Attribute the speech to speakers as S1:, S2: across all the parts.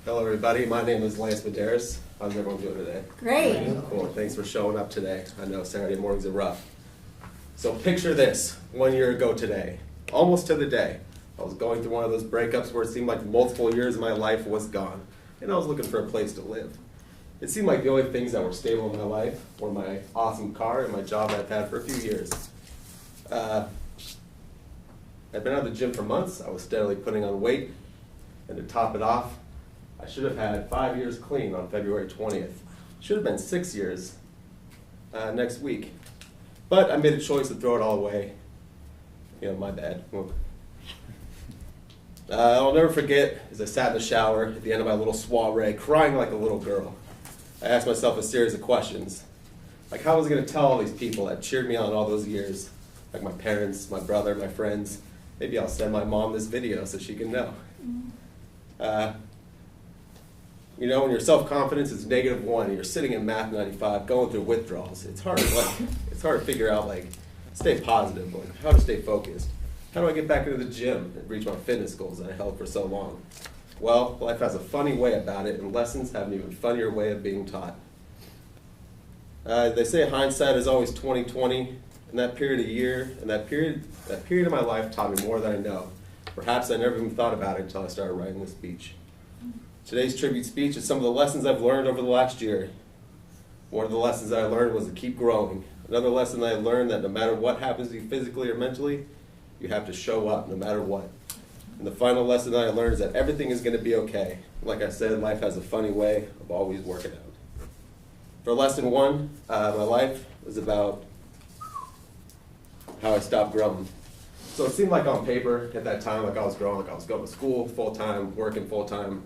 S1: Hello everybody, my name is Lance Medeiros. How's everyone doing today?
S2: Great.
S1: Cool, thanks for showing up today. I know Saturday mornings are rough. So picture this, 1 year ago today, almost to the day, I was going through one of those breakups where it seemed like multiple years of my life was gone, and I was looking for a place to live. It seemed like the only things that were stable in my life were my awesome car and my job that I've had for a few years. I'd been out of the gym for months, I was steadily putting on weight, and to top it off, I should have had 5 years clean on February 20th. Should have been 6 years next week. But I made a choice to throw it all away. You know, my bad. I'll never forget as I sat in the shower at the end of my little soiree, crying like a little girl. I asked myself a series of questions. Like, how was I going to tell all these people that cheered me on all those years? Like my parents, my brother, my friends. Maybe I'll send my mom this video so she can know. You know, when your self-confidence is -1, and you're sitting in Math 95 going through withdrawals, it's hard to figure out, like, stay positive, like, how to stay focused. How do I get back into the gym and reach my fitness goals that I held for so long? Well, life has a funny way about it, and lessons have an even funnier way of being taught. They say hindsight is always 20/20, and that period of my life taught me more than I know. Perhaps I never even thought about it until I started writing this speech. Today's tribute speech is some of the lessons I've learned over the last year. One of the lessons that I learned was to keep growing. Another lesson that I learned that no matter what happens to you physically or mentally, you have to show up no matter what. And the final lesson that I learned is that everything is going to be okay. Like I said, life has a funny way of always working out. For lesson 1, my life was about how I stopped growing. So it seemed like on paper at that time, like I was growing, like I was going to school full-time, working full-time,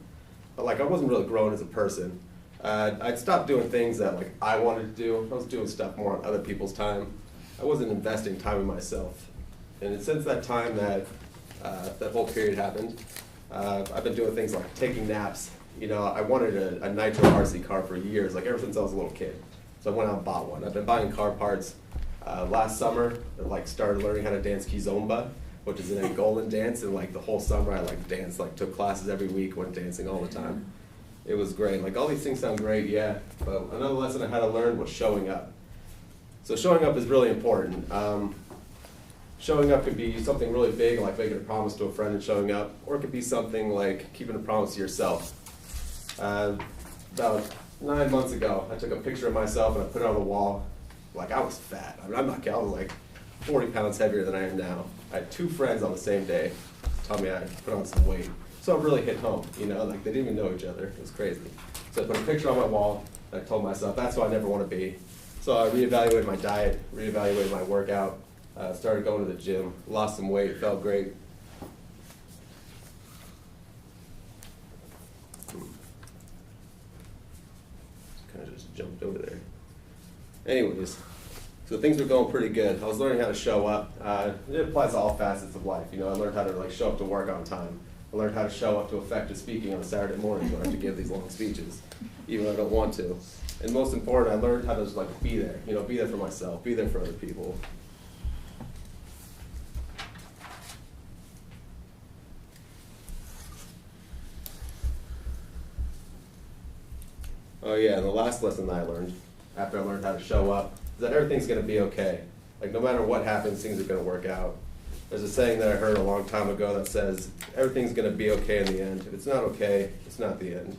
S1: but like I wasn't really growing as a person. I'd stopped doing things that like I wanted to do. I was doing stuff more on other people's time. I wasn't investing time in myself. And since that time that that whole period happened, I've been doing things like taking naps. You know, I wanted a nitro RC car for years, like ever since I was a little kid. So I went out and bought one. I've been buying car parts. Last summer, I like started learning how to dance kizomba, which is an Angolan dance, and like the whole summer I like danced, like took classes every week, went dancing all the time. It was great. Like all these things sound great, yeah, but another lesson I had to learn was showing up. So showing up is really important. Showing up could be something really big, like making a promise to a friend and showing up, or it could be something like keeping a promise to yourself. About 9 months ago, I took a picture of myself and I put it on the wall. Like I was fat. I mean, I'm not kidding. I was like 40 pounds heavier than I am now. I had 2 friends on the same day tell me I put on some weight. So it really hit home, you know, like they didn't even know each other. It was crazy. So I put a picture on my wall and I told myself that's who I never want to be. So I reevaluated my diet, reevaluated my workout, started going to the gym, lost some weight, felt great. Kind of just jumped over there. Anyways, so things were going pretty good. I was learning how to show up. It applies to all facets of life. You know, I learned how to like show up to work on time. I learned how to show up to effective speaking on a Saturday morning when I have to give these long speeches, even when I don't want to. And most important, I learned how to just like be there. You know, be there for myself, be there for other people. Oh yeah, and the last lesson that I learned after I learned how to show up is that everything's going to be okay. Like no matter what happens, things are going to work out. There's a saying that I heard a long time ago that says, everything's going to be okay in the end. If it's not okay, it's not the end.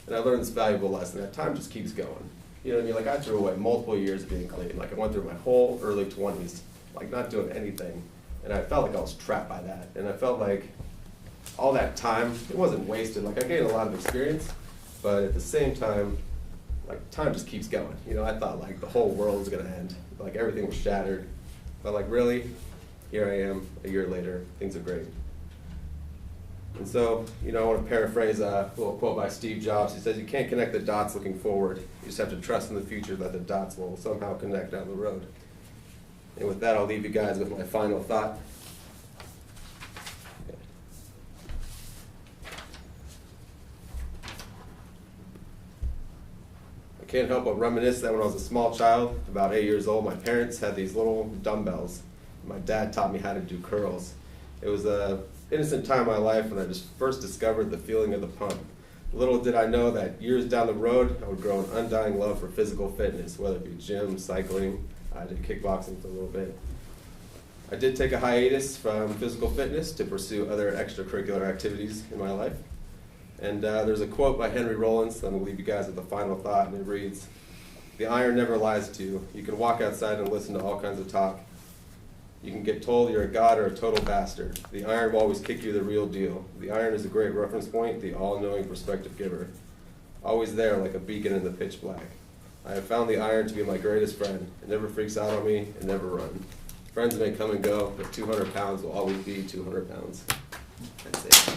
S1: And I learned this valuable lesson that time just keeps going. You know what I mean? Like I threw away multiple years of being clean. Like I went through my whole early 20s, like not doing anything. And I felt like I was trapped by that. And I felt like all that time, it wasn't wasted. Like I gained a lot of experience, but at the same time, like time just keeps going. You know, I thought like the whole world was gonna end. Like everything was shattered. But like really, here I am a year later, things are great. And so, you know, I want to paraphrase a little quote by Steve Jobs. He says, you can't connect the dots looking forward. You just have to trust in the future that the dots will somehow connect down the road. And with that, I'll leave you guys with my final thought. I can't help but reminisce that when I was a small child, about 8 years old, my parents had these little dumbbells. My dad taught me how to do curls. It was an innocent time in my life when I just first discovered the feeling of the pump. Little did I know that years down the road, I would grow an undying love for physical fitness, whether it be gym, cycling. I did kickboxing for a little bit. I did take a hiatus from physical fitness to pursue other extracurricular activities in my life. And there's a quote by Henry Rollins that I'm going to leave you guys with the final thought, and it reads, "The iron never lies to you. You can walk outside and listen to all kinds of talk. You can get told you're a god or a total bastard. The iron will always kick you the real deal. The iron is a great reference point, the all-knowing perspective giver. Always there like a beacon in the pitch black. I have found the iron to be my greatest friend. It never freaks out on me and never runs. Friends may come and go, but 200 pounds will always be 200 pounds." That's it.